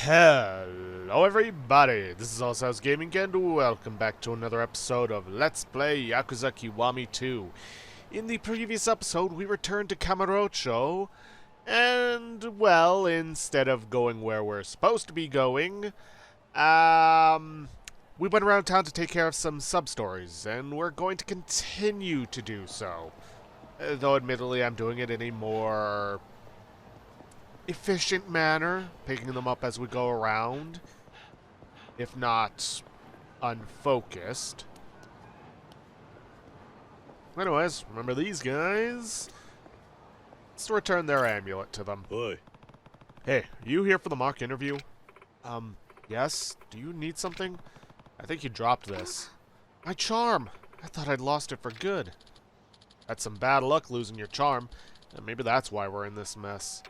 Hello everybody, this is Allshouse Gaming and welcome back to another episode of Let's Play Yakuza Kiwami 2. In the previous episode, we returned to Kamurocho, and, well, instead of going where we're supposed to be going, we went around town to take care of some sub-stories, and we're going to continue to do so. Though admittedly I'm doing it in a more efficient manner, picking them up as we go around, if not unfocused. Anyways, remember these guys? Let's return their amulet to them. Oi. Hey, are you here for the mock interview? Yes? Do you need something? I think you dropped this. My charm! I thought I'd lost it for good. Had some bad luck losing your charm, and maybe that's why we're in this mess.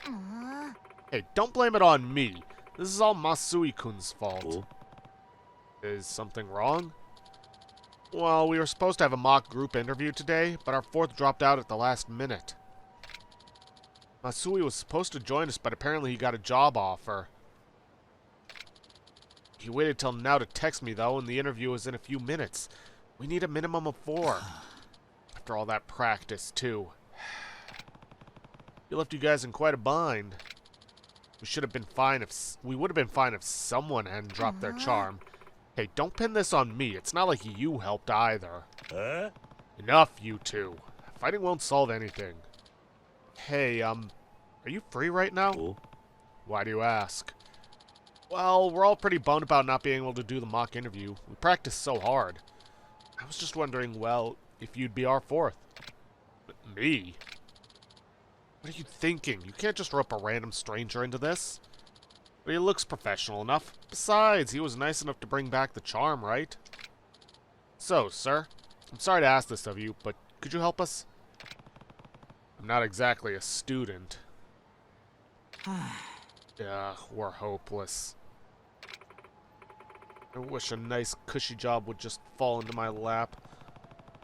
Hey, don't blame it on me. This is all Masui-kun's fault. Oh. Is something wrong? Well, we were supposed to have a mock group interview today, but our fourth dropped out at the last minute. Masui was supposed to join us, but apparently he got a job offer. He waited till now to text me, though, and the interview is in a few minutes. We need a minimum of 4. After all that practice, too. He left you guys in quite a bind. We would have been fine if someone hadn't dropped their charm. Hey, don't pin this on me. It's not like you helped either. Huh? Enough, you two. Fighting won't solve anything. Hey, are you free right now? Oh. Why do you ask? Well, we're all pretty bummed about not being able to do the mock interview. We practiced so hard. I was just wondering, well, if you'd be our 4th. Me? What are you thinking? You can't just rope a random stranger into this. But he looks professional enough. Besides, he was nice enough to bring back the charm, right? So, sir, I'm sorry to ask this of you, but could you help us? I'm not exactly a student. We're hopeless. I wish a nice, cushy job would just fall into my lap.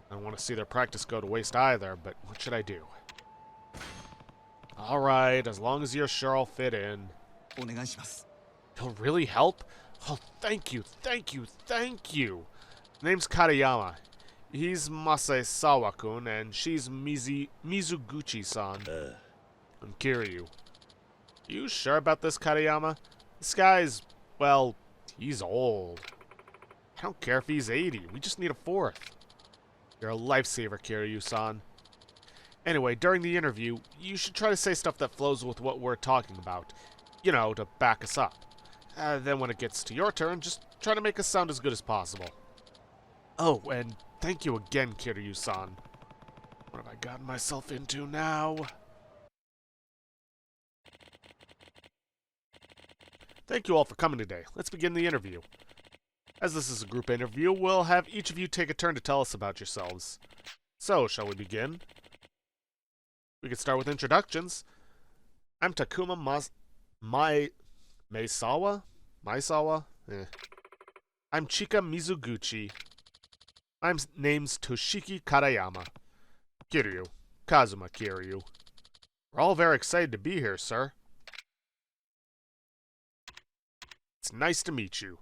I don't want to see their practice go to waste either, but what should I do? Alright, as long as you're sure I'll fit in. He'll really help? Oh, thank you, thank you, thank you! Name's Katayama. He's Masasawa-kun, and she's Mizuguchi-san. I'm Kiryu. You sure about this, Katayama? This guy's, well, he's old. I don't care if he's 80, we just need a 4th. You're a lifesaver, Kiryu-san. Anyway, during the interview, you should try to say stuff that flows with what we're talking about. You know, to back us up. Then when it gets to your turn, just try to make us sound as good as possible. Oh, and thank you again, Kiryu-san. What have I gotten myself into now? Thank you all for coming today. Let's begin the interview. As this is a group interview, we'll have each of you take a turn to tell us about yourselves. So, shall we begin? We could start with introductions. I'm Takuma Maisawa? I'm Chika Mizuguchi. My name's Toshiki Katayama. Kiryu. Kazuma Kiryu. We're all very excited to be here, sir. It's nice to meet you.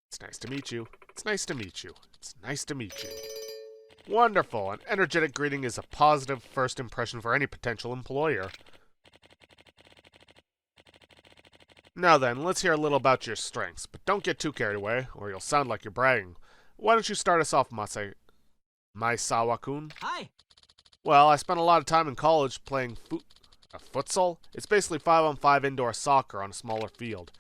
It's nice to meet you. It's nice to meet you. It's nice to meet you. Wonderful. An energetic greeting is a positive first impression for any potential employer. Now then, let's hear a little about your strengths, but don't get too carried away, or you'll sound like you're bragging. Why don't you start us off, Maisawa-kun? Hi. Well, I spent a lot of time in college playing futsal. It's basically 5-on-5 indoor soccer on a smaller field.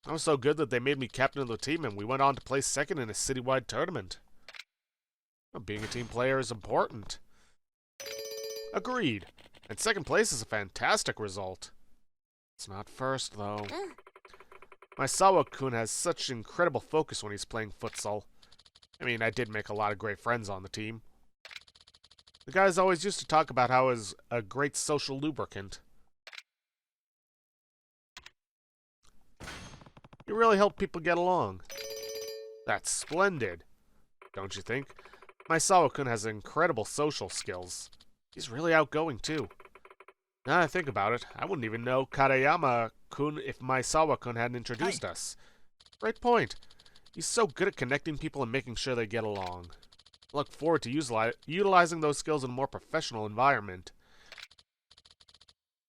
I was so good that they made me captain of the team, and we went on to place 2nd in a citywide tournament. Being a team player is important. Agreed. And 2nd place is a fantastic result. It's not 1st, though. Maisawa-kun has such incredible focus when he's playing futsal. I mean, I did make a lot of great friends on the team. The guys always used to talk about how he's a great social lubricant. You really help people get along. That's splendid, don't you think? Maisawa-kun has incredible social skills. He's really outgoing, too. Now I think about it, I wouldn't even know Karayama-kun if Maezawa-kun hadn't introduced us. Great point. He's so good at connecting people and making sure they get along. I look forward to utilizing those skills in a more professional environment.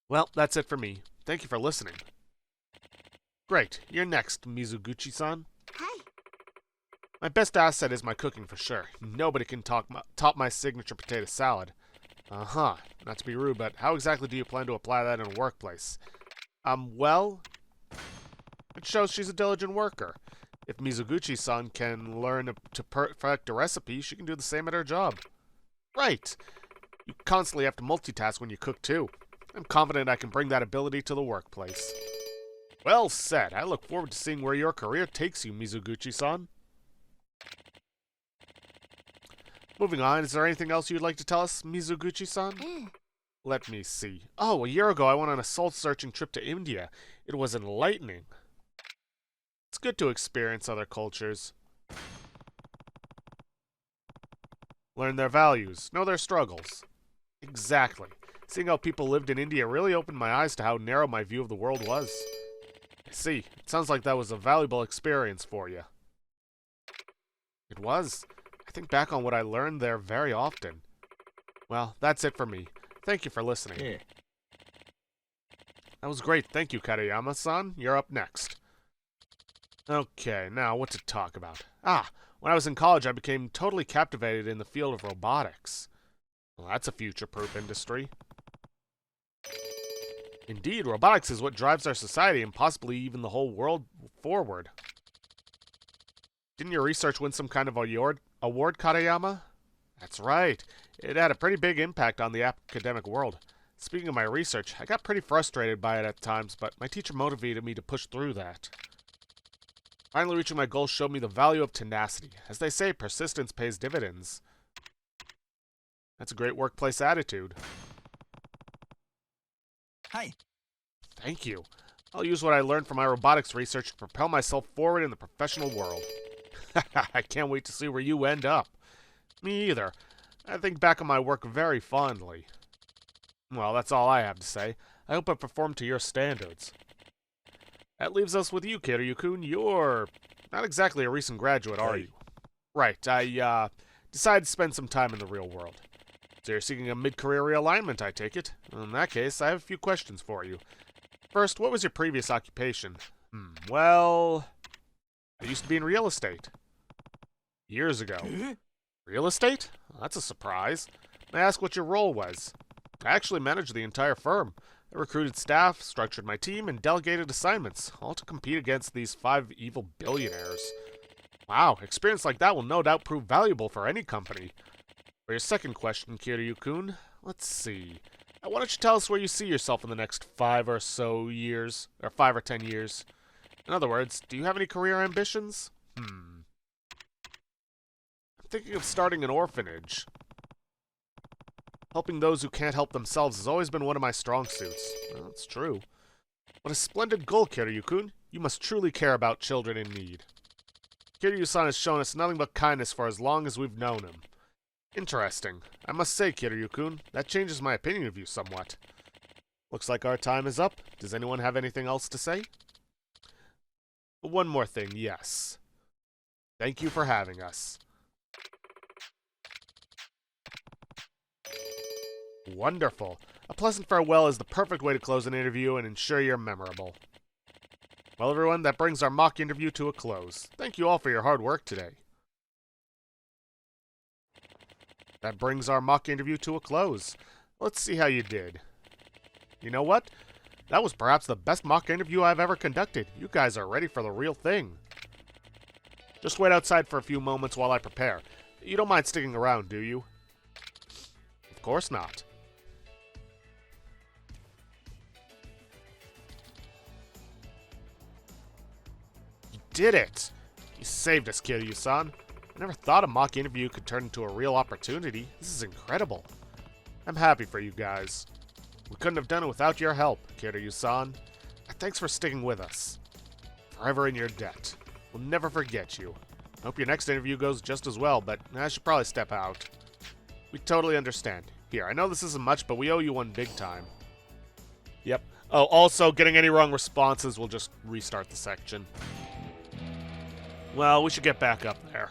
Well, that's it for me. Thank you for listening. Great. You're next, Mizuguchi-san. Hi. My best asset is my cooking for sure. Nobody can top my signature potato salad. Uh-huh. Not to be rude, but how exactly do you plan to apply that in a workplace? Well, it shows she's a diligent worker. If Mizuguchi-san can learn to perfect a recipe, she can do the same at her job. Right. You constantly have to multitask when you cook, too. I'm confident I can bring that ability to the workplace. Well said. I look forward to seeing where your career takes you, Mizuguchi-san. Moving on, is there anything else you'd like to tell us, Mizuguchi-san? Let me see. Oh, a year ago I went on a soul-searching trip to India. It was enlightening. It's good to experience other cultures. Learn their values, know their struggles. Exactly. Seeing how people lived in India really opened my eyes to how narrow my view of the world was. I see. It sounds like that was a valuable experience for you. It was. I think back on what I learned there very often. Well, that's it for me. Thank you for listening. Yeah. That was great. Thank you, Karayama-san. You're up next. Okay, now what to talk about? When I was in college, I became totally captivated in the field of robotics. Well, that's a future-proof industry. Indeed, robotics is what drives our society and possibly even the whole world forward. Didn't your research win some kind of award, Karayama? That's right. It had a pretty big impact on the academic world. Speaking of my research, I got pretty frustrated by it at times, but my teacher motivated me to push through that. Finally reaching my goal showed me the value of tenacity. As they say, persistence pays dividends. That's a great workplace attitude. Hi. Thank you. I'll use what I learned from my robotics research to propel myself forward in the professional world. I can't wait to see where you end up. Me either. I think back on my work very fondly. Well, that's all I have to say. I hope I performed to your standards. That leaves us with you, Kiryu-kun. You're not exactly a recent graduate, are you? Right, I decided to spend some time in the real world. So you're seeking a mid-career realignment, I take it? In that case, I have a few questions for you. First, what was your previous occupation? Well, I used to be in real estate. Years ago. Real estate? Well, that's a surprise. May I ask what your role was? I actually managed the entire firm. I recruited staff, structured my team, and delegated assignments, all to compete against these 5 evil billionaires. Wow, experience like that will no doubt prove valuable for any company. For your second question, Kiryu-kun, let's see. Why don't you tell us where you see yourself in the next 5 or 10 years? In other words, do you have any career ambitions? I'm thinking of starting an orphanage. Helping those who can't help themselves has always been one of my strong suits. Well, that's true. What a splendid goal, Kiryu-kun. You must truly care about children in need. Kiryu-san has shown us nothing but kindness for as long as we've known him. Interesting. I must say, Kiryu-kun, that changes my opinion of you somewhat. Looks like our time is up. Does anyone have anything else to say? One more thing, yes. Thank you for having us. Wonderful. A pleasant farewell is the perfect way to close an interview and ensure you're memorable. Well, everyone, that brings our mock interview to a close. Thank you all for your hard work today. That brings our mock interview to a close. Let's see how you did. You know what? That was perhaps the best mock interview I've ever conducted. You guys are ready for the real thing. Just wait outside for a few moments while I prepare. You don't mind sticking around, do you? Of course not. You did it! You saved us, Kiryu-san. I never thought a mock interview could turn into a real opportunity. This is incredible. I'm happy for you guys. We couldn't have done it without your help, Kiryu-san. Thanks for sticking with us. Forever in your debt. We'll never forget you. I hope your next interview goes just as well, but I should probably step out. We totally understand. Here, I know this isn't much, but we owe you one big time. Oh, also, getting any wrong responses will just restart the section. Well, we should get back up there.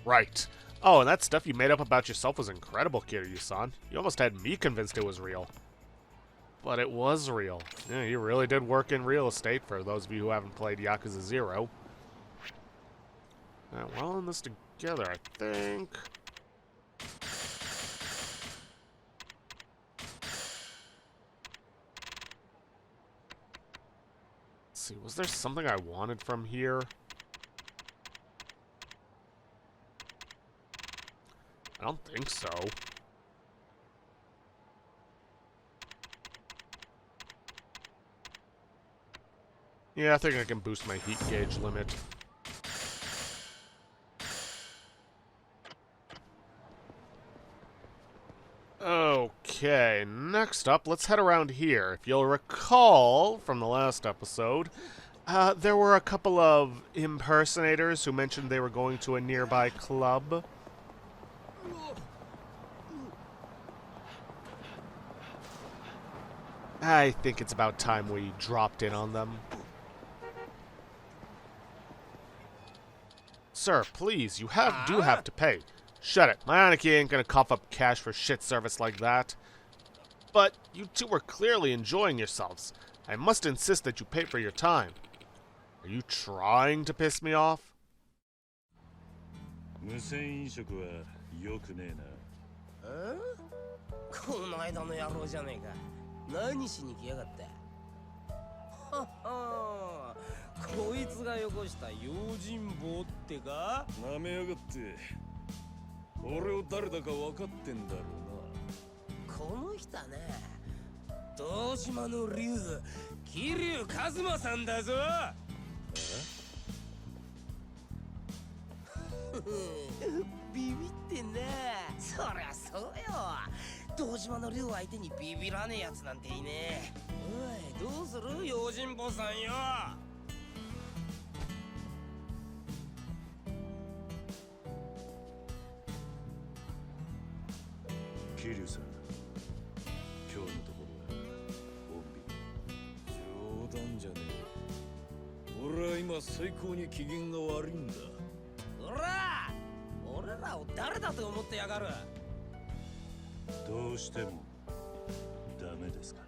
Right. Oh, and that stuff you made up about yourself was incredible, Kiryu-san. You almost had me convinced it was real. But it was real. Yeah, you really did work in real estate, for those of you who haven't played Yakuza 0. Alright, we're all in this together, I think. Let's see, was there something I wanted from here? I don't think so. Yeah, I think I can boost my heat gauge limit. Okay, next up, let's head around here. If you'll recall from the last episode, there were a couple of impersonators who mentioned they were going to a nearby club. I think it's about time we dropped in on them. Sir, please, you do have to pay. Shut it. My Anarchy ain't gonna cough up cash for shit service like that. But you two were clearly enjoying yourselves. I must insist that you pay for your time. Are you trying to piss me off? 無銭飲食は良くねえな。この間の野郎じゃねえか。何しに来やがった。ははこいつがよこした用心棒ってか。なめやがって。俺を誰だか分かってんだろうな。この人ね、東島の竜、桐生一馬さんだぞ。ビビってんな。そりゃそうよ。東島の竜相手にビビらねえやつなんていねえ。おい、どうする用心棒さんよ。桐生さん、今日のところはコンビ。冗談じゃねえ。俺は今最高に機嫌が悪いんだ。おら、俺らを誰だと思ってやがる。どうしてもダメですか。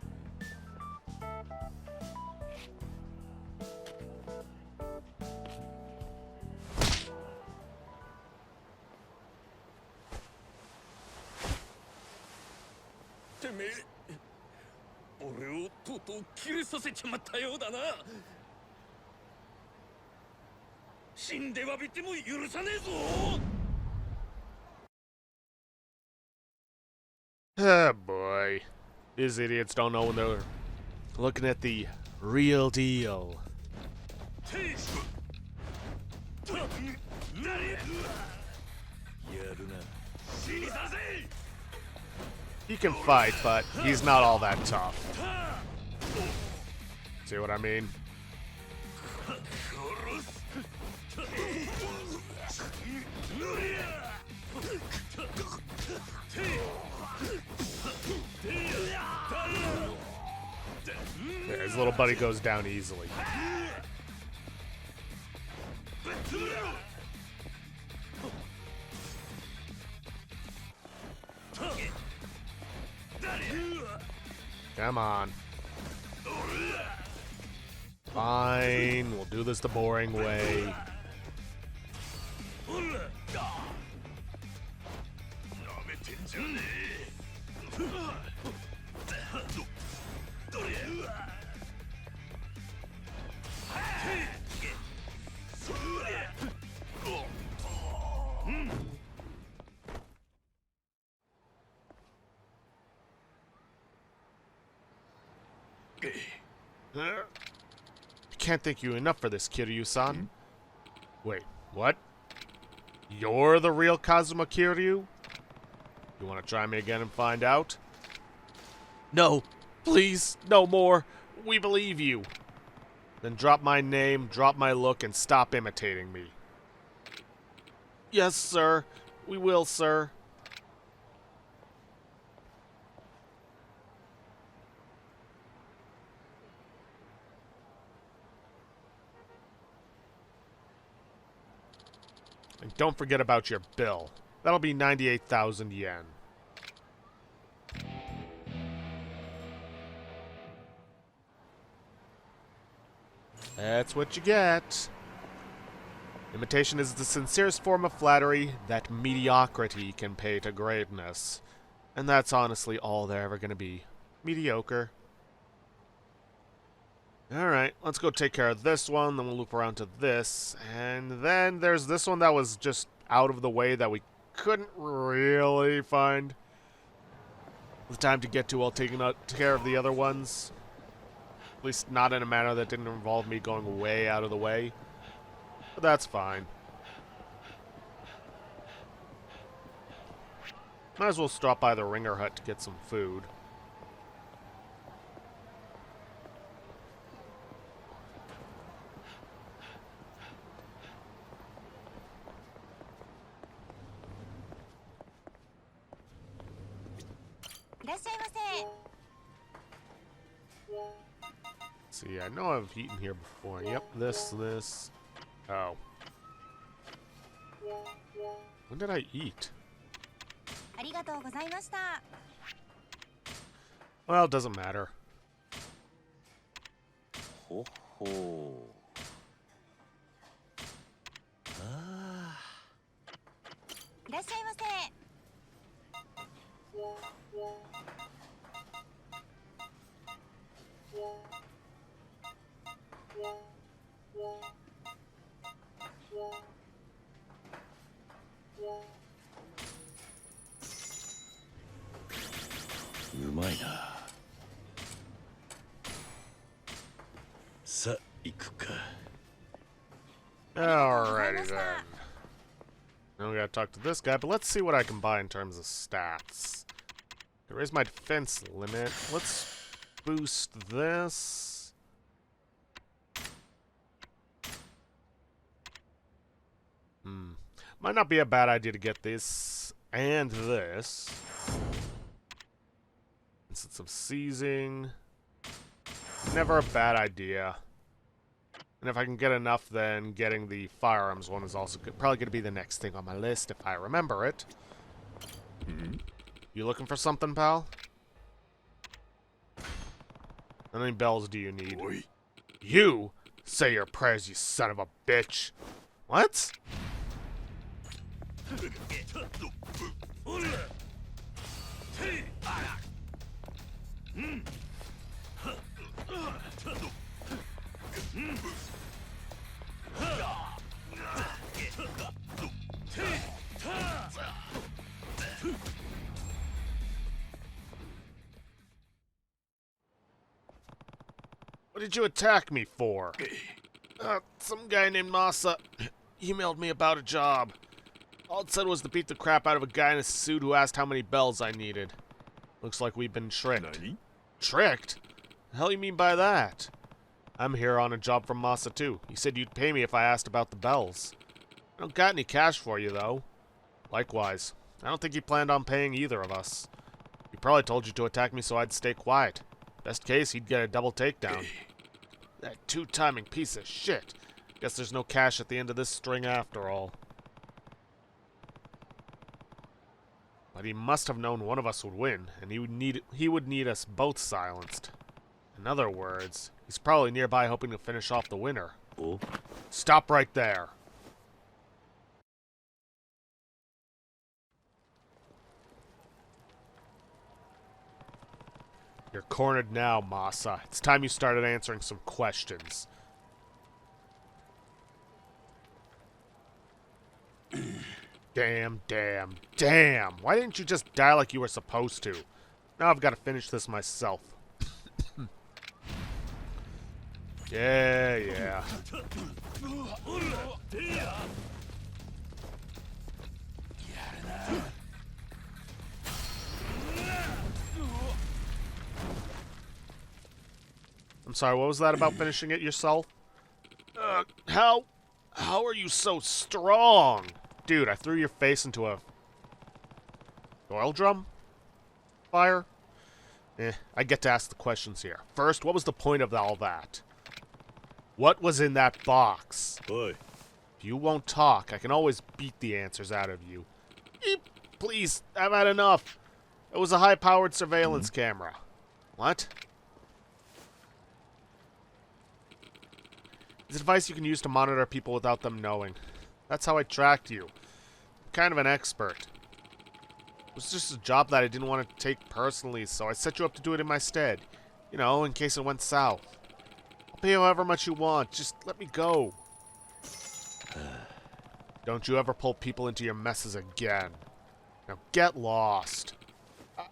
てめえ、俺をとうとう切れさせちまったようだな。死んで詫びても許さねえぞ。Oh boy. These idiots don't know when they're looking at the real deal. He can fight, but he's not all that tough. See what I mean? Yeah, his little buddy goes down easily. Come on. Fine, we'll do this the boring way. I can't thank you enough for this, Kiryu-san. Wait, what? You're the real Kazuma Kiryu? You want to try me again and find out? No, please, no more. We believe you. Then drop my name, drop my look, and stop imitating me. Yes, sir. We will, sir. And don't forget about your bill. That'll be 98,000 yen. That's what you get. Imitation is the sincerest form of flattery that mediocrity can pay to greatness. And that's honestly all they're ever going to be. Mediocre. Alright, let's go take care of this one, then we'll loop around to this. And then there's this one that was just out of the way that we couldn't really find the time to get to while taking care of the other ones. At least not in a manner that didn't involve me going way out of the way. But that's fine. Might as well stop by the Ringer Hut to get some food. See, I know I've eaten here before. Yep, this. Oh. When did I eat? Well, it doesn't matter. Ho ho. Ah. Umai na. Sa, iku ka. Alrighty then. Now we gotta talk to this guy, but let's see what I can buy in terms of stats. I raise my defense limit. Let's boost this. Might not be a bad idea to get this and this. Instance of seizing. Never a bad idea. And if I can get enough, then getting the firearms one is also probably going to be the next thing on my list if I remember it. You looking for something, pal? How many bells do you need? Oi. You? Say your prayers, you son of a bitch. What? What did you attack me for? Some guy named Masa emailed me about a job. All it said was to beat the crap out of a guy in a suit who asked how many bells I needed. Looks like we've been tricked. Nani? Tricked? The hell you mean by that? I'm here on a job from Masa too. He said you'd pay me if I asked about the bells. I don't got any cash for you though. Likewise. I don't think he planned on paying either of us. He probably told you to attack me so I'd stay quiet. Best case, he'd get a double takedown. That two-timing piece of shit. Guess there's no cash at the end of this string after all. But he must have known one of us would win, and he would need us both silenced. In other words, he's probably nearby hoping to finish off the winner. Oh. Stop right there. You're cornered now, Masa. It's time you started answering some questions. Damn. Why didn't you just die like you were supposed to? Now I've got to finish this myself. Yeah. I'm sorry, what was that about finishing it yourself? How are you so strong? Dude, I threw your face into a oil drum? Fire? I get to ask the questions here. First, what was the point of all that? What was in that box? Oi. If you won't talk, I can always beat the answers out of you. Eep, please, I've had enough. It was a high-powered surveillance camera. What? It's a device you can use to monitor people without them knowing. That's how I tracked you. I'm kind of an expert. It was just a job that I didn't want to take personally, so I set you up to do it in my stead. You know, in case it went south. I'll pay however much you want. Just let me go. Don't you ever pull people into your messes again. Now get lost.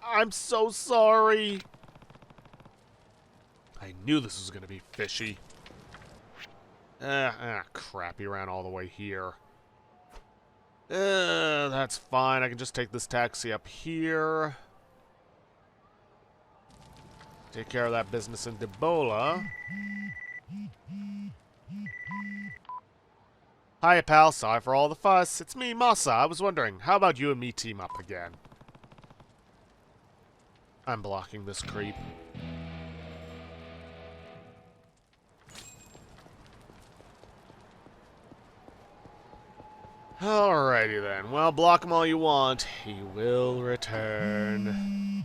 I'm so sorry. I knew this was going to be fishy. Crap, he ran all the way here. That's fine. I can just take this taxi up here. Take care of that business in Debola. Hiya, pal. Sorry for all the fuss. It's me, Masa. I was wondering, how about you and me team up again? I'm blocking this creep. Alrighty then. Well, block him all you want. He will return.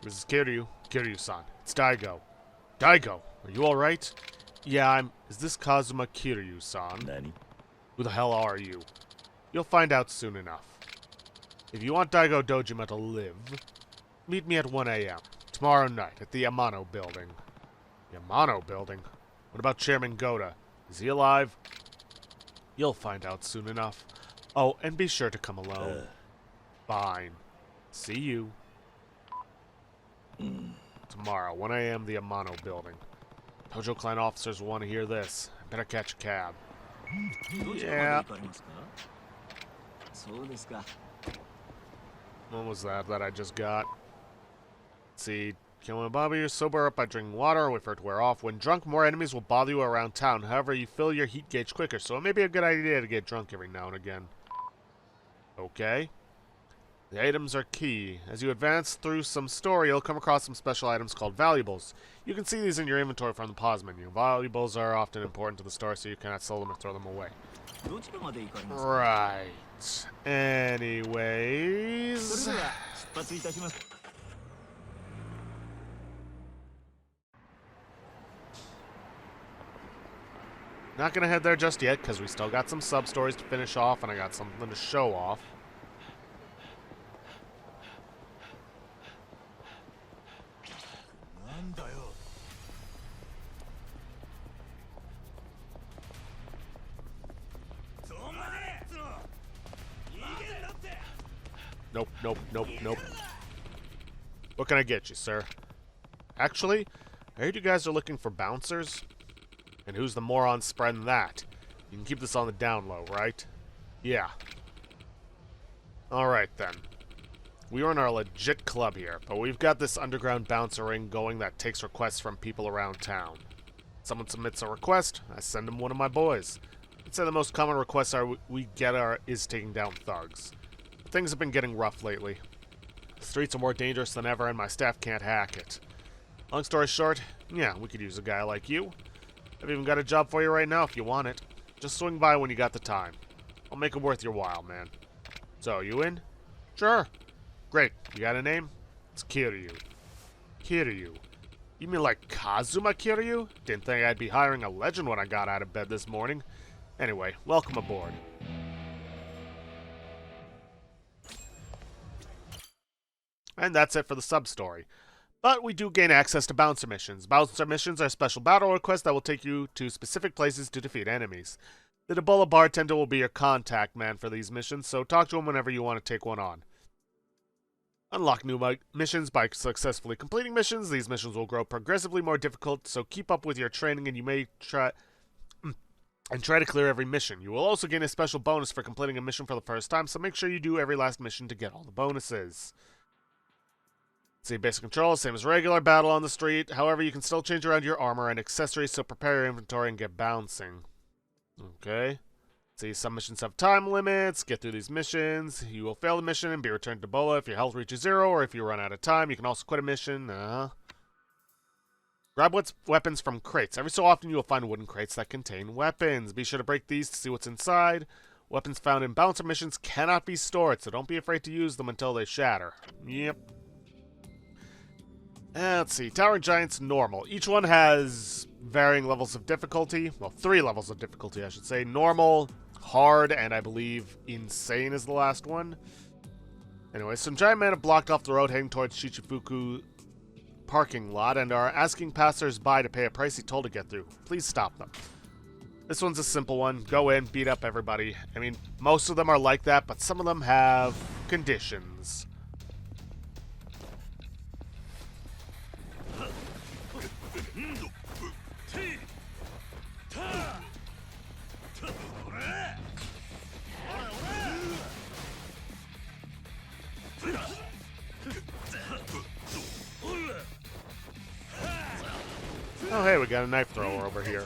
This is Kiryu. Kiryu-san. It's Daigo. Daigo, are you alright? Yeah, Is this Kazuma Kiryu-san? Nani? Who the hell are you? You'll find out soon enough. If you want Daigo Dojima to live, meet me at 1 a.m. tomorrow night at the Yamano building. Yamano building? What about Chairman Goda? Is he alive? You'll find out soon enough. Oh, and be sure to come alone. Fine. See you. Tomorrow, 1 a.m., the Yamano building. Tojo Clan officers will want to hear this. Better catch a cab. Yeah. What was that I just got? Let's see. Can when bother you, sober up by drinking water or wait for it to wear off. When drunk, more enemies will bother you around town. However, you fill your heat gauge quicker, so it may be a good idea to get drunk every now and again. Okay. The items are key. As you advance through some story, you'll come across some special items called valuables. You can see these in your inventory from the pause menu. Valuables are often important to the story, so you cannot sell them or throw them away. Right. Anyways... Not gonna head there just yet, because we still got some sub-stories to finish off, and I got something to show off. Nope, nope, nope, nope. What can I get you, sir? Actually, I heard you guys are looking for bouncers. And who's the moron spreading that? You can keep this on the down low, right? Yeah. Alright then. We run our legit club here, but we've got this underground bouncer ring going that takes requests from people around town. Someone submits a request, I send them one of my boys. I'd say the most common request we get is taking down thugs. But things have been getting rough lately. The streets are more dangerous than ever and my staff can't hack it. Long story short, yeah, we could use a guy like you. I've even got a job for you right now if you want it. Just swing by when you got the time. I'll make it worth your while, man. So, you in? Sure. Great. You got a name? It's Kiryu. Kiryu. You mean like Kazuma Kiryu? Didn't think I'd be hiring a legend when I got out of bed this morning. Anyway, welcome aboard. And that's it for the sub-story. But we do gain access to bouncer missions. Bouncer missions are special battle requests that will take you to specific places to defeat enemies. The Debola bartender will be your contact man for these missions, so talk to him whenever you want to take one on. Unlock new missions by successfully completing missions. These missions will grow progressively more difficult, so keep up with your training and you may try to clear every mission. You will also gain a special bonus for completing a mission for the first time, so make sure you do every last mission to get all the bonuses. See, basic controls, same as regular battle on the street. However, you can still change around your armor and accessories, so prepare your inventory and get bouncing. Okay. See, some missions have time limits. Get through these missions. You will fail the mission and be returned to Bola if your health reaches 0, or if you run out of time. You can also quit a mission. Grab weapons from crates. Every so often you will find wooden crates that contain weapons. Be sure to break these to see what's inside. Weapons found in bouncer missions cannot be stored, so don't be afraid to use them until they shatter. Yep. Let's see. Towering Giants, normal. Each one has varying levels of difficulty. Well, 3 levels of difficulty, I should say. Normal, hard, and I believe insane is the last one. Anyway, some giant men have blocked off the road heading towards Shichifuku parking lot and are asking passers-by to pay a pricey toll to get through. Please stop them. This one's a simple one. Go in, beat up everybody. I mean, most of them are like that, but some of them have conditions. Oh, hey, we got a knife thrower over here.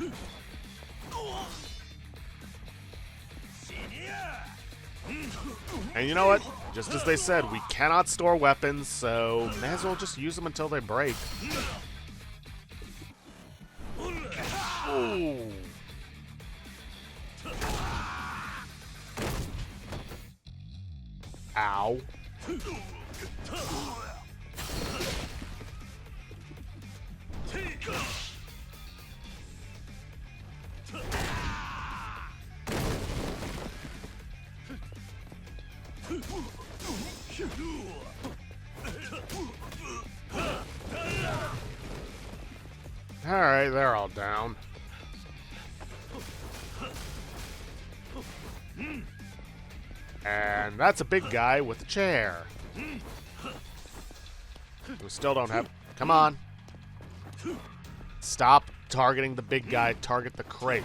And you know what? Just as they said, we cannot store weapons, so may as well just use them until they break. Ooh. Ow. Alright, they're all down. And that's a big guy with a chair. We still don't have... Come on. Stop targeting the big guy. Target the crate.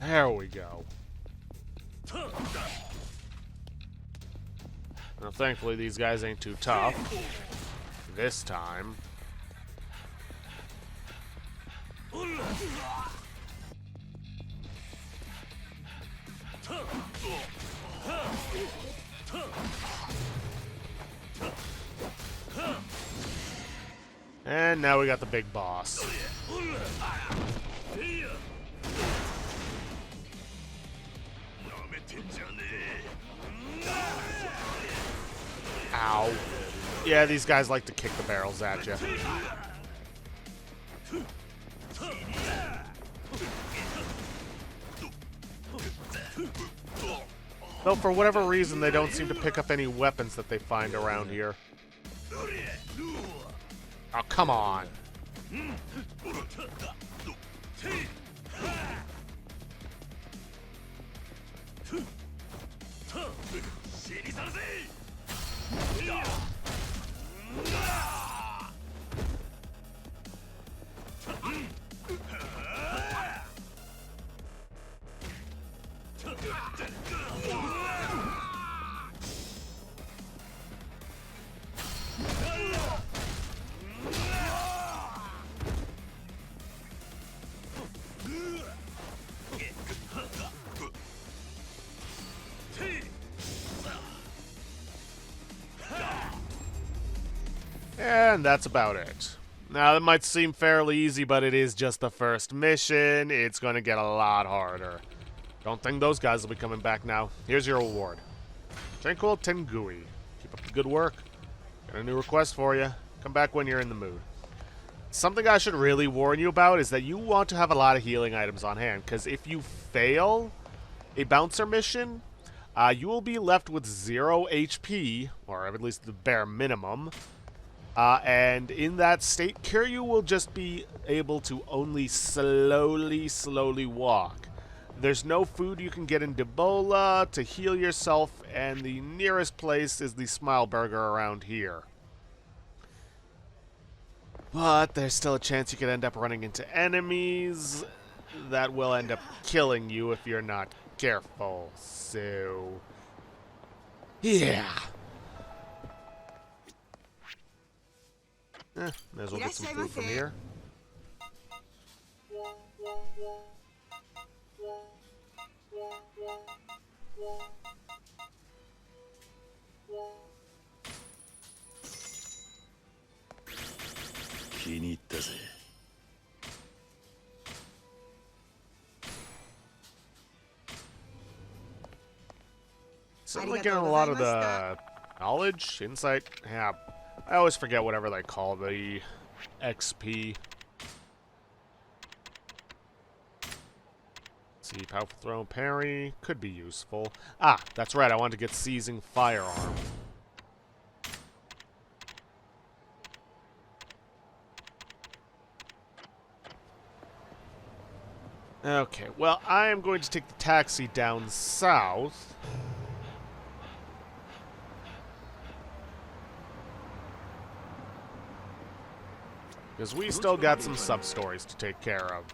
There we go. Now, thankfully, these guys ain't too tough. This time. And now we got the big boss. Ow. Yeah, these guys like to kick the barrels at you. Though for whatever reason, they don't seem to pick up any weapons that they find around here. Oh, come on. And that's about it. Now, that might seem fairly easy, but it is just the first mission. It's going to get a lot harder. Don't think those guys will be coming back now. Here's your reward. Tranquil Tengui. Keep up the good work. Got a new request for you. Come back when you're in the mood. Something I should really warn you about is that you want to have a lot of healing items on hand, because if you fail a bouncer mission, you will be left with 0 HP, or at least the bare minimum. And in that state, Kiryu will just be able to only slowly walk. There's no food you can get in Debola to heal yourself, and the nearest place is the Smile Burger around here. But there's still a chance you could end up running into enemies that will end up killing you if you're not careful. So, yeah. May as well get some food from here. 気に入ったぜ。Certainly getting a lot of the knowledge, insight. Yeah, I always forget whatever they call the XP. Let's see, powerful throw, parry could be useful. Ah, that's right. I wanted to get seizing firearm. Okay, well, I am going to take the taxi down south. Because we still got some sub-stories to take care of.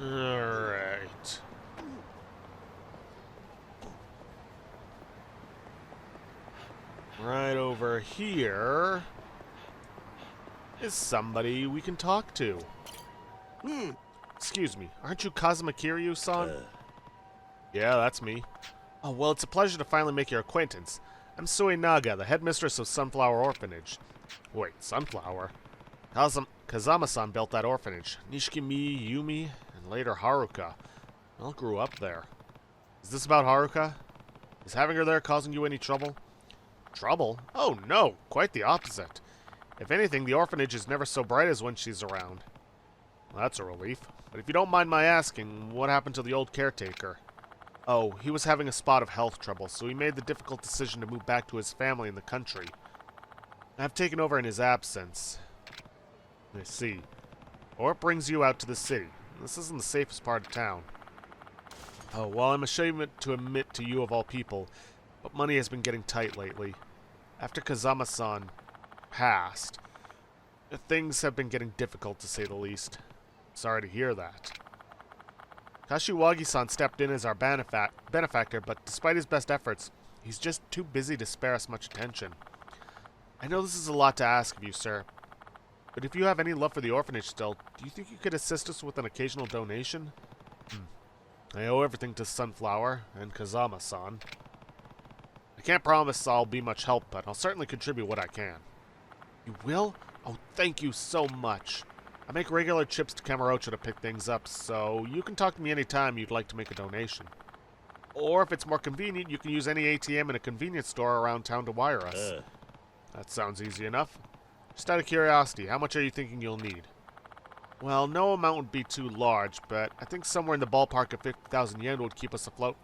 Alright. Right over here is somebody we can talk to. Excuse me, aren't you Kazuma Kiryu-san? Yeah, that's me. Oh, well, it's a pleasure to finally make your acquaintance. I'm Sue Naga, the headmistress of Sunflower Orphanage. Wait, Sunflower? Kazama-san built that orphanage. Nishiki-mi, Yumi, and later Haruka. All grew up there. Is this about Haruka? Is having her there causing you any trouble? Trouble? Oh no, quite the opposite. If anything, the orphanage is never so bright as when she's around. Well, that's a relief. But if you don't mind my asking, what happened to the old caretaker? Oh, he was having a spot of health trouble, so he made the difficult decision to move back to his family in the country. I've taken over in his absence. I see. Or it brings you out to the city. This isn't the safest part of town. Oh, well, I'm ashamed to admit to you of all people, but money has been getting tight lately. After Kazama-san passed, things have been getting difficult, to say the least. Sorry to hear that. Kashiwagi-san stepped in as our benefactor, but despite his best efforts, he's just too busy to spare us much attention. I know this is a lot to ask of you, sir, but if you have any love for the orphanage still, do you think you could assist us with an occasional donation? I owe everything to Sunflower and Kazama-san. I can't promise I'll be much help, but I'll certainly contribute what I can. You will? Oh, thank you so much. I make regular trips to Kamurocho to pick things up, so you can talk to me anytime you'd like to make a donation. Or if it's more convenient, you can use any ATM in a convenience store around town to wire us. That sounds easy enough. Just out of curiosity, how much are you thinking you'll need? Well, no amount would be too large, but I think somewhere in the ballpark of 50,000 yen would keep us afloat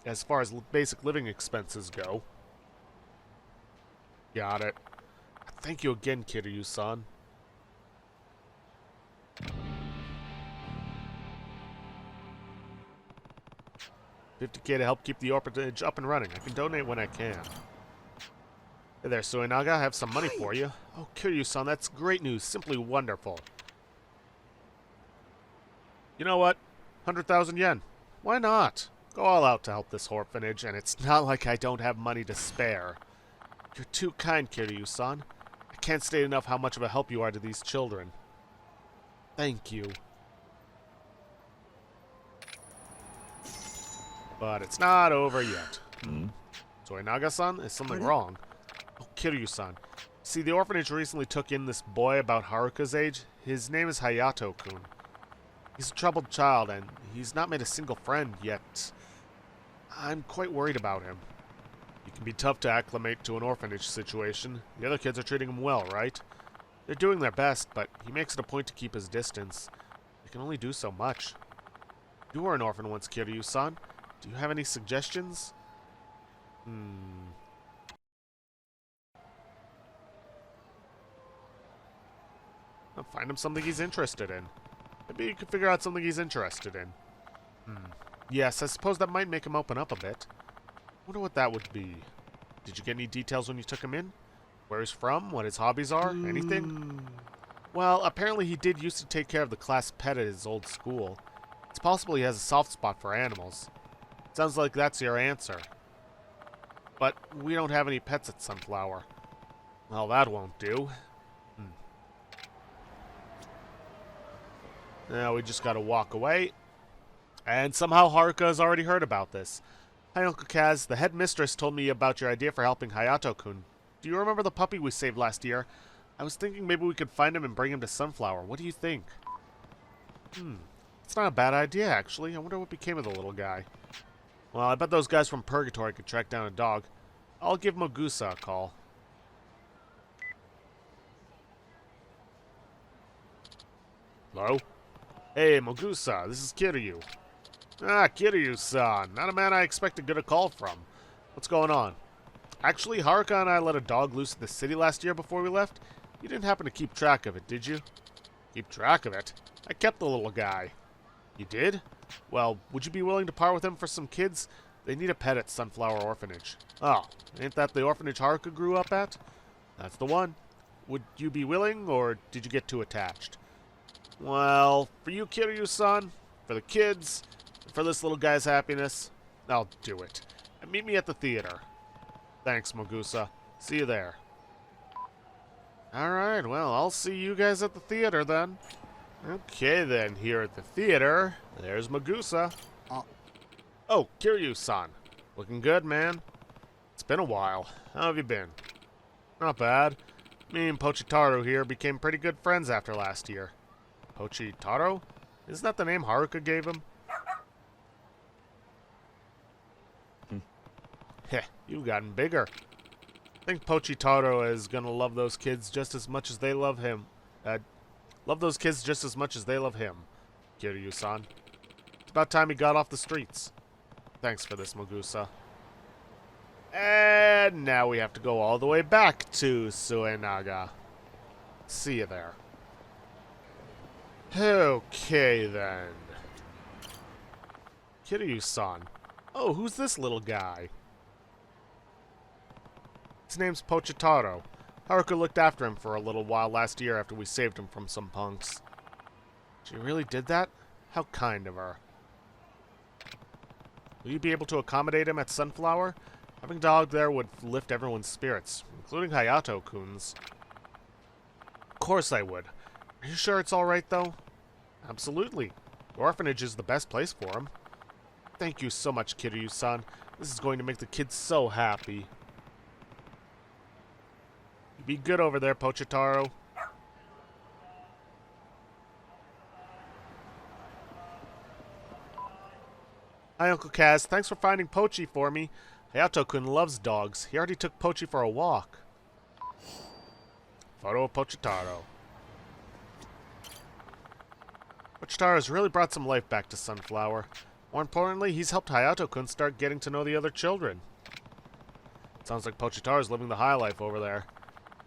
as far as basic living expenses go. Got it. Thank you again, Kiryu-san. $50K to help keep the orphanage up and running. I can donate when I can. Hey there, Suenaga. I have some money for you. Oh, Kiryu-san, that's great news. Simply wonderful. You know what? 100,000 yen. Why not? Go all out to help this orphanage, and it's not like I don't have money to spare. You're too kind, Kiryu-san. I can't state enough how much of a help you are to these children. Thank you. But it's not over yet. Suenaga-san, is something wrong? Oh, Kiryu-san. See, the orphanage recently took in this boy about Haruka's age. His name is Hayato-kun. He's a troubled child, and he's not made a single friend yet. I'm quite worried about him. It can be tough to acclimate to an orphanage situation. The other kids are treating him well, right? They're doing their best, but he makes it a point to keep his distance. They can only do so much. You were an orphan once, Kiryu-san. Do you have any suggestions? I'll find him something he's interested in. Maybe you could figure out something he's interested in. Yes, I suppose that might make him open up a bit. Wonder what that would be. Did you get any details when you took him in? Where he's from? What his hobbies are? Anything? Well, apparently he did used to take care of the class pet at his old school. It's possible he has a soft spot for animals. Sounds like that's your answer. But we don't have any pets at Sunflower. Well, that won't do. Now we just gotta walk away. And somehow Haruka has already heard about this. Hi, Uncle Kaz. The headmistress told me about your idea for helping Hayato-kun. Do you remember the puppy we saved last year? I was thinking maybe we could find him and bring him to Sunflower. What do you think? It's not a bad idea, actually. I wonder what became of the little guy. Well, I bet those guys from Purgatory could track down a dog. I'll give Mogusa a call. Hello? Hey, Mogusa, this is Kiryu. Ah, Kiryu-san. Not a man I expect to get a call from. What's going on? Actually, Haruka and I let a dog loose in the city last year before we left. You didn't happen to keep track of it, did you? Keep track of it? I kept the little guy. You did? Well, would you be willing to part with him for some kids? They need a pet at Sunflower Orphanage. Oh, ain't that the orphanage Haruka grew up at? That's the one. Would you be willing, or did you get too attached? Well, for you, Kiryu-san, for the kids, for this little guy's happiness, I'll do it. And meet me at the theater. Thanks, Mogusa. See you there. Alright, well, I'll see you guys at the theater then. Okay then, here at the theater, there's Mogusa. Oh, Kiryu-san. Looking good, man. It's been a while. How have you been? Not bad. Me and Pochitaro here became pretty good friends after last year. Pochitaro? Isn't that the name Haruka gave him? Heh, you've gotten bigger. I think Pochitaro is gonna love those kids just as much as they love him. Love those kids just as much as they love him, Kiryu-san. It's about time he got off the streets. Thanks for this, Mogusa. And now we have to go all the way back to Suenaga. See you there. Okay, then. Kiryu-san. Oh, who's this little guy? His name's Pochitaro. Haruka looked after him for a little while last year after we saved him from some punks. She really did that? How kind of her. Will you be able to accommodate him at Sunflower? Having a dog there would lift everyone's spirits, including Hayato-kun's. Of course I would. Are you sure it's alright, though? Absolutely. The orphanage is the best place for him. Thank you so much, Kiryu-san. This is going to make the kids so happy. Be good over there, Pochitaro. Hi, Uncle Kaz. Thanks for finding Pochi for me. Hayato-kun loves dogs. He already took Pochi for a walk. Photo of Pochitaro. Pochitaro's really brought some life back to Sunflower. More importantly, he's helped Hayato-kun start getting to know the other children. Sounds like Pochitaro's living the high life over there.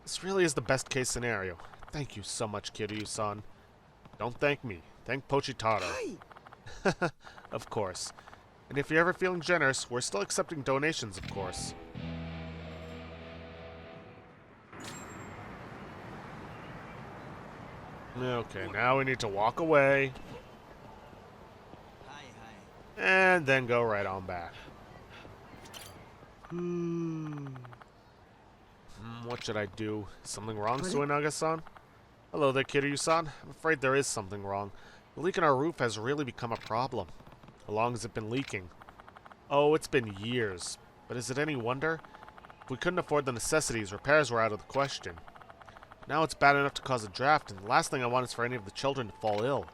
This really is the best case scenario. Thank you so much, Kiryu-san. Don't thank me. Thank Pochitaro. Of course. And if you're ever feeling generous, we're still accepting donations, of course. Okay, now we need to walk away. And then go right on back. What should I do? Something wrong, Suenaga-san? Hello there, Kiryu-san. I'm afraid there is something wrong. The leak in our roof has really become a problem. How long has it been leaking? Oh, it's been years. But is it any wonder? If we couldn't afford the necessities, repairs were out of the question. Now it's bad enough to cause a draft, and the last thing I want is for any of the children to fall ill.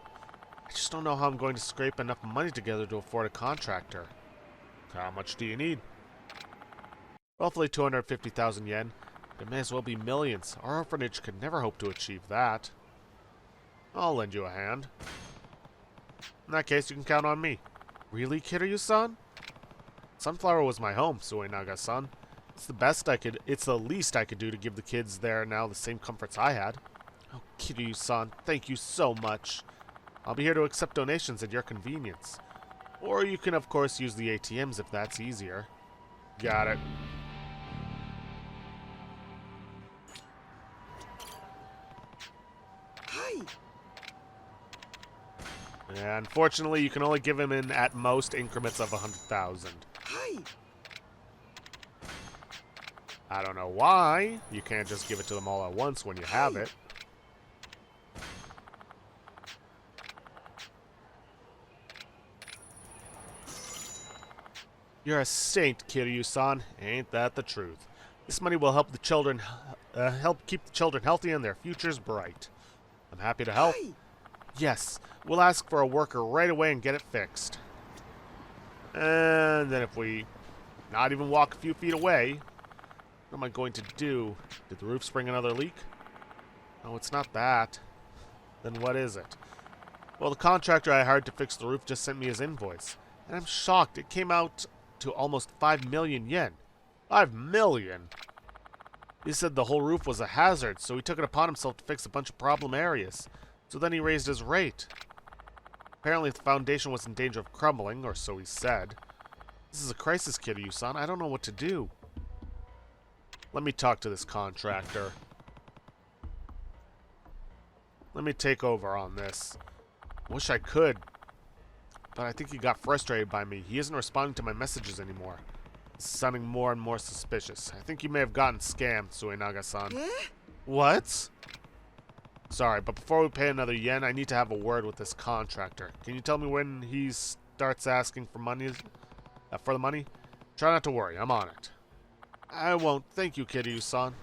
I just don't know how I'm going to scrape enough money together to afford a contractor. How much do you need? Roughly 250,000 yen. It may as well be millions. Our orphanage could never hope to achieve that. I'll lend you a hand. In that case, you can count on me. Really, Kiryu-san? Sunflower was my home, Suenaga-san. It's the least I could do to give the kids there now the same comforts I had. Oh, Kiryu-san, thank you so much. I'll be here to accept donations at your convenience. Or you can, of course, use the ATMs if that's easier. Got it. Yeah, unfortunately, you can only give him in, at most, increments of 100,000. I don't know why. You can't just give it to them all at once when you have it. You're a saint, Kiryu-san. Ain't that the truth? This money will help the children, help keep the children healthy and their futures bright. I'm happy to help. Yes, we'll ask for a worker right away and get it fixed. And then if we not even walk a few feet away, what am I going to do? Did the roof spring another leak? Oh, it's not that. Then what is it? Well, the contractor I hired to fix the roof just sent me his invoice. And I'm shocked. It came out to almost 5 million yen. 5 million? He said the whole roof was a hazard, so he took it upon himself to fix a bunch of problem areas. So then he raised his rate. Apparently the foundation was in danger of crumbling, or so he said. This is a crisis, Kiryu-san. I don't know what to do. Let me talk to this contractor. Let me take over on this. Wish I could, but I think he got frustrated by me. He isn't responding to my messages anymore. It's sounding more and more suspicious. I think you may have gotten scammed, Suenaga-san. What? Sorry, but before we pay another yen, I need to have a word with this contractor. Can you tell me when he starts asking for money? For the money? Try not to worry. I'm on it. I won't. Thank you, Kiryu-san.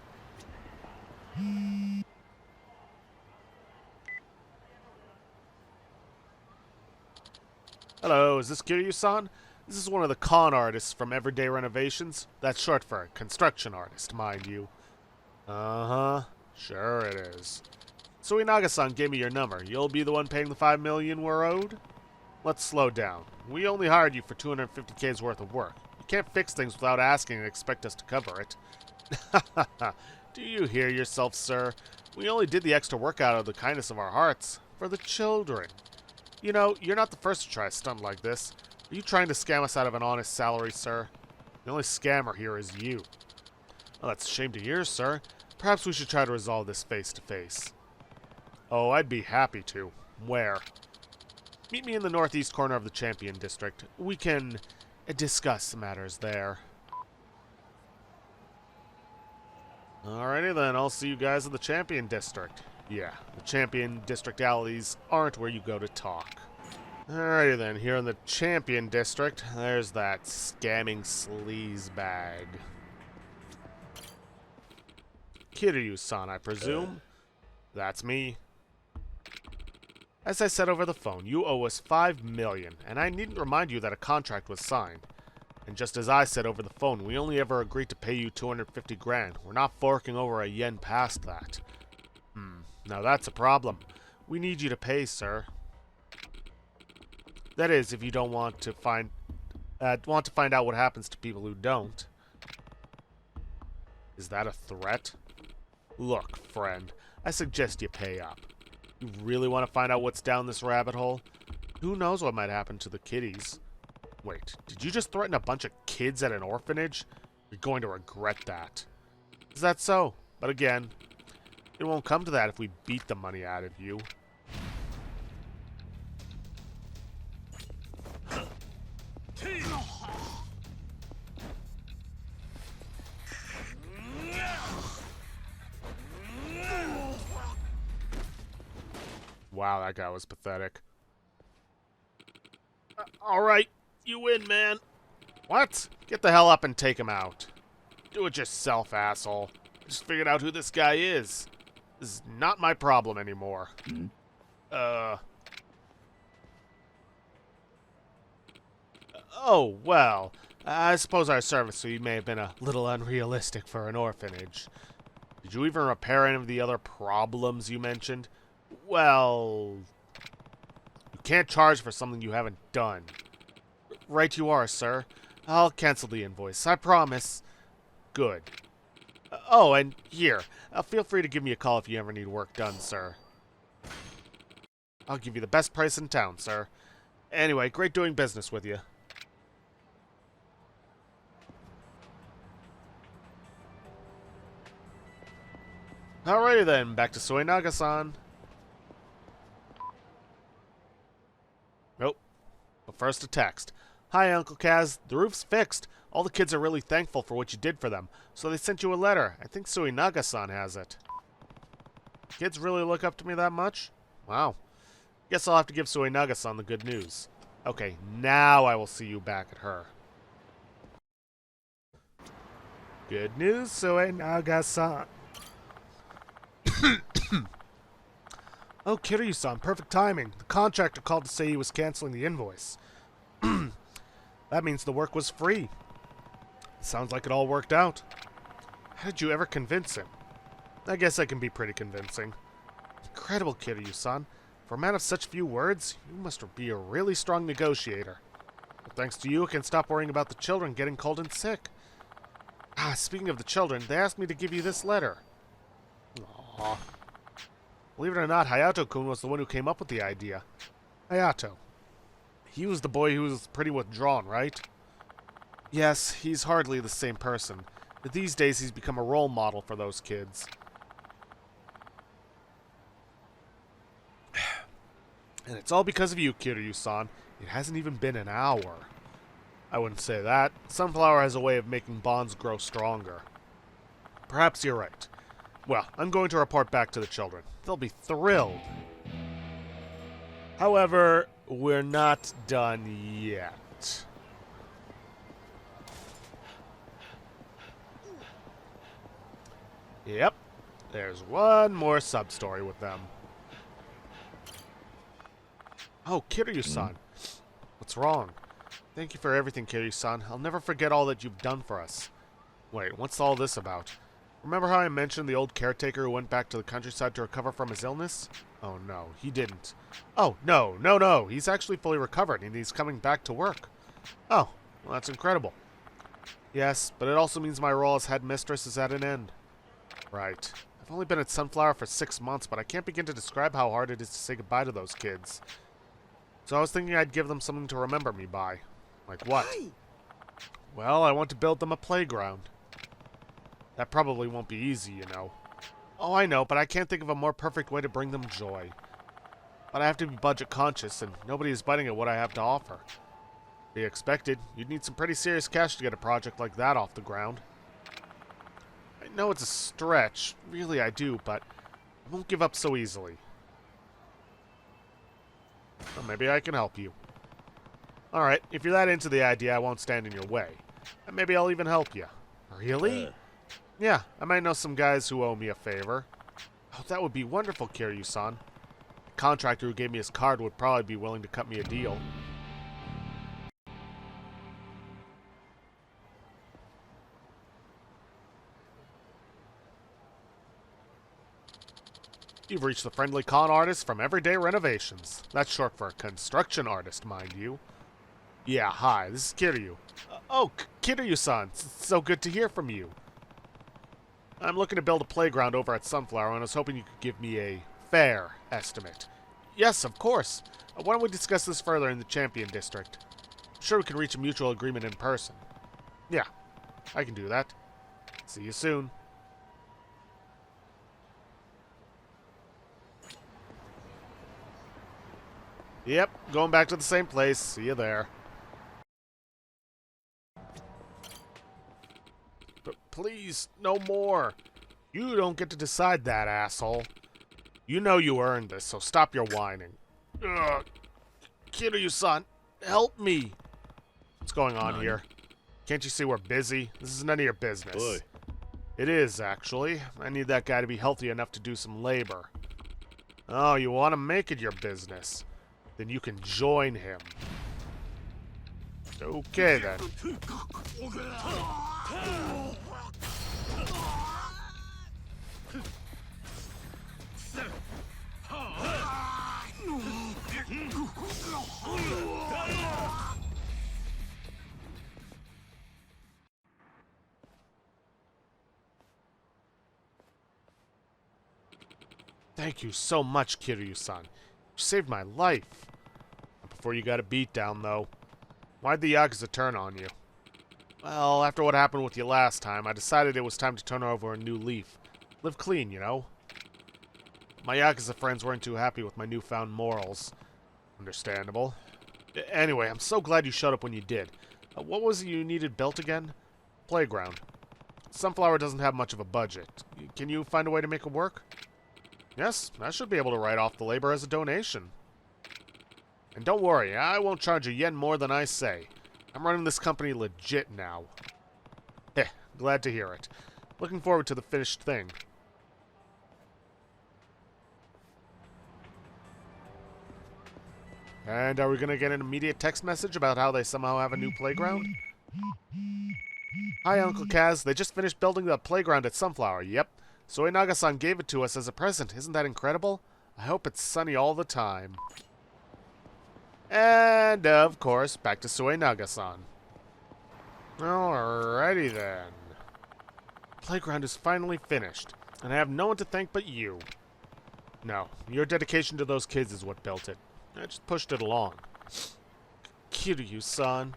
Hello, is this Kiryu-san? This is one of the con artists from Everyday Renovations. That's short for construction artist, mind you. Uh-huh. Sure it is. Suenaga-san gave me your number. You'll be the one paying the 5 million we're owed? Let's slow down. We only hired you for 250K's worth of work. You can't fix things without asking and expect us to cover it. Do you hear yourself, sir? We only did the extra work out of the kindness of our hearts. For the children. You know, you're not the first to try a stunt like this. Are you trying to scam us out of an honest salary, sir? The only scammer here is you. Well, that's a shame to hear, sir. Perhaps we should try to resolve this face-to-face. Oh, I'd be happy to. Where? Meet me in the northeast corner of the Champion District. We can discuss matters there. Alrighty then, I'll see you guys in the Champion District. Yeah, the Champion District alleys aren't where you go to talk. Alrighty then, here in the Champion District, there's that scamming sleazebag. Kiryu-san, I presume? That's me. As I said over the phone, you owe us 5 million, and I needn't remind you that a contract was signed. And just as I said over the phone, we only ever agreed to pay you 250 grand. We're not forking over a yen past that. Now that's a problem. We need you to pay, sir. That is, if you don't want to find out what happens to people who don't. Is that a threat? Look, friend, I suggest you pay up. You really want to find out what's down this rabbit hole? Who knows what might happen to the kiddies? Wait, did you just threaten a bunch of kids at an orphanage? You're going to regret that. Is that so? But again, it won't come to that if we beat the money out of you. Wow, that guy was pathetic. Alright, you win, man. What? Get the hell up and take him out. Do it yourself, asshole. I just figured out who this guy is. This is not my problem anymore. Oh, well. I suppose our service fee may have been a little unrealistic for an orphanage. Did you even repair any of the other problems you mentioned? Well, you can't charge for something you haven't done. Right you are, sir. I'll cancel the invoice, I promise. Good. Oh, and here, feel free to give me a call if you ever need work done, sir. I'll give you the best price in town, sir. Anyway, great doing business with you. Alrighty then, back to Suenaga-san. Nope. But first a text. Hi, Uncle Kaz. The roof's fixed. All the kids are really thankful for what you did for them, so they sent you a letter. I think Suenaga-san has it. Kids really look up to me that much? Wow. Guess I'll have to give Suenaga-san the good news. Okay, now I will see you back at her. Good news, Sue Naga-san. Oh, Kiryu-san, perfect timing. The contractor called to say he was canceling the invoice. That means the work was free. Sounds like it all worked out. How did you ever convince him? I guess I can be pretty convincing. Incredible, Kiryu-san. For a man of such few words, you must be a really strong negotiator. But thanks to you, I can stop worrying about the children getting cold and sick. Ah, speaking of the children, they asked me to give you this letter. Aww. Believe it or not, Hayato-kun was the one who came up with the idea. Hayato. He was the boy who was pretty withdrawn, right? Yes, he's hardly the same person. But these days, he's become a role model for those kids. And it's all because of you, Kiryu-san. It hasn't even been an hour. I wouldn't say that. Sunflower has a way of making bonds grow stronger. Perhaps you're right. Well, I'm going to report back to the children. They'll be thrilled. However, we're not done yet. Yep, there's one more sub-story with them. Oh, Kiryu-san. What's wrong? Thank you for everything, Kiryu-san. I'll never forget all that you've done for us. Wait, what's all this about? Remember how I mentioned the old caretaker who went back to the countryside to recover from his illness? Oh no, he didn't. Oh, no. He's actually fully recovered and he's coming back to work. Oh, well that's incredible. Yes, but it also means my role as headmistress is at an end. Right. I've only been at Sunflower for 6 months, but I can't begin to describe how hard it is to say goodbye to those kids. So I was thinking I'd give them something to remember me by. Like what? Well, I want to build them a playground. That probably won't be easy, you know. Oh, I know, but I can't think of a more perfect way to bring them joy. But I have to be budget conscious, and nobody is biting at what I have to offer. Be expected. You'd need some pretty serious cash to get a project like that off the ground. I know it's a stretch. Really, I do, but I won't give up so easily. Well, maybe I can help you. Alright, if you're that into the idea, I won't stand in your way. And maybe I'll even help you. Really? Yeah, I might know some guys who owe me a favor. Oh, that would be wonderful, Kiryu-san. The contractor who gave me his card would probably be willing to cut me a deal. You've reached the friendly con artist from Everyday Renovations. That's short for a construction artist, mind you. Yeah, hi, this is Kiryu. Oh, Kiryu-san, so good to hear from you. I'm looking to build a playground over at Sunflower, and I was hoping you could give me a fair estimate. Yes, of course. Why don't we discuss this further in the Champion District? I'm sure we can reach a mutual agreement in person. Yeah, I can do that. See you soon. Yep, going back to the same place. See you there. But please, no more. You don't get to decide that, asshole. You know you earned this, so stop your whining. Ugh. Kiryu-san, help me. What's going on here? Can't you see we're busy? This is none of your business. Boy. It is, actually. I need that guy to be healthy enough to do some labor. Oh, you want to make it your business? Then you can join him. Okay, then. Thank you so much, Kiryu-san. You saved my life. Before you got a beat down, though. Why'd the Yakuza turn on you? Well, after what happened with you last time, I decided it was time to turn over a new leaf. Live clean, you know? My Yakuza friends weren't too happy with my newfound morals. Understandable. Anyway, I'm so glad you showed up when you did. What was it you needed built again? Playground. Sunflower doesn't have much of a budget. Can you find a way to make it work? Yes, I should be able to write off the labor as a donation. And don't worry, I won't charge a yen more than I say. I'm running this company legit now. Glad to hear it. Looking forward to the finished thing. And are we going to get an immediate text message about how they somehow have a new playground? Hi, Uncle Kaz. They just finished building the playground at Sunflower. Yep. Soenaga-san gave it to us as a present. Isn't that incredible? I hope it's sunny all the time. And, of course, back to Soenaga-san. Alrighty then. Playground is finally finished, and I have no one to thank but you. No, your dedication to those kids is what built it. I just pushed it along. Kiryu-san.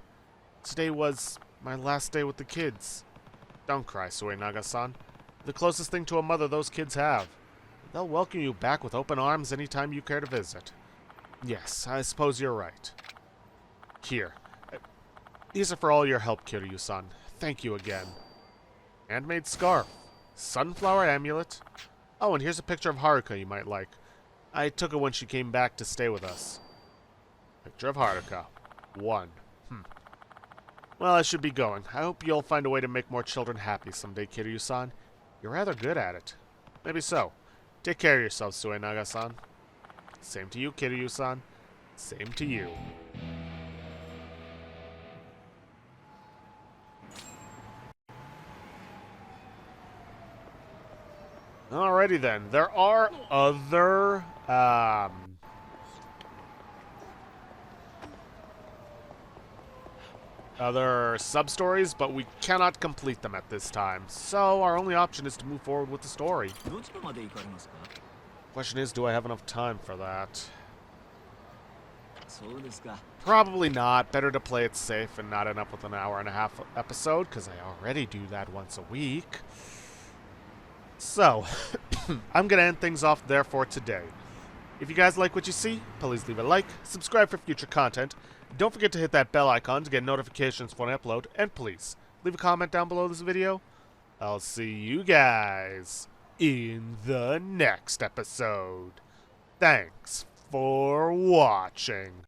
Today was my last day with the kids. Don't cry, Soenaga-san. The closest thing to a mother those kids have. They'll welcome you back with open arms anytime you care to visit. Yes, I suppose you're right. Here. These are for all your help, Kiryu-san. Thank you again. Handmade scarf. Sunflower amulet. Oh, and here's a picture of Haruka you might like. I took it when she came back to stay with us. Picture of Haruka. 1. Well, I should be going. I hope you'll find a way to make more children happy someday, Kiryu-san. You're rather good at it. Maybe so. Take care of yourself, Soenaga-san. Same to you, Kiryu-san. Same to you. Alrighty then. There are other sub-stories, but we cannot complete them at this time. So our only option is to move forward with the story. Question is, do I have enough time for that? Probably not. Better to play it safe and not end up with an hour-and-a-half episode, because I already do that once a week. So, I'm going to end things off there for today. If you guys like what you see, please leave a like, subscribe for future content, don't forget to hit that bell icon to get notifications when I upload, and please, leave a comment down below this video. I'll see you guys in the next episode. Thanks for watching.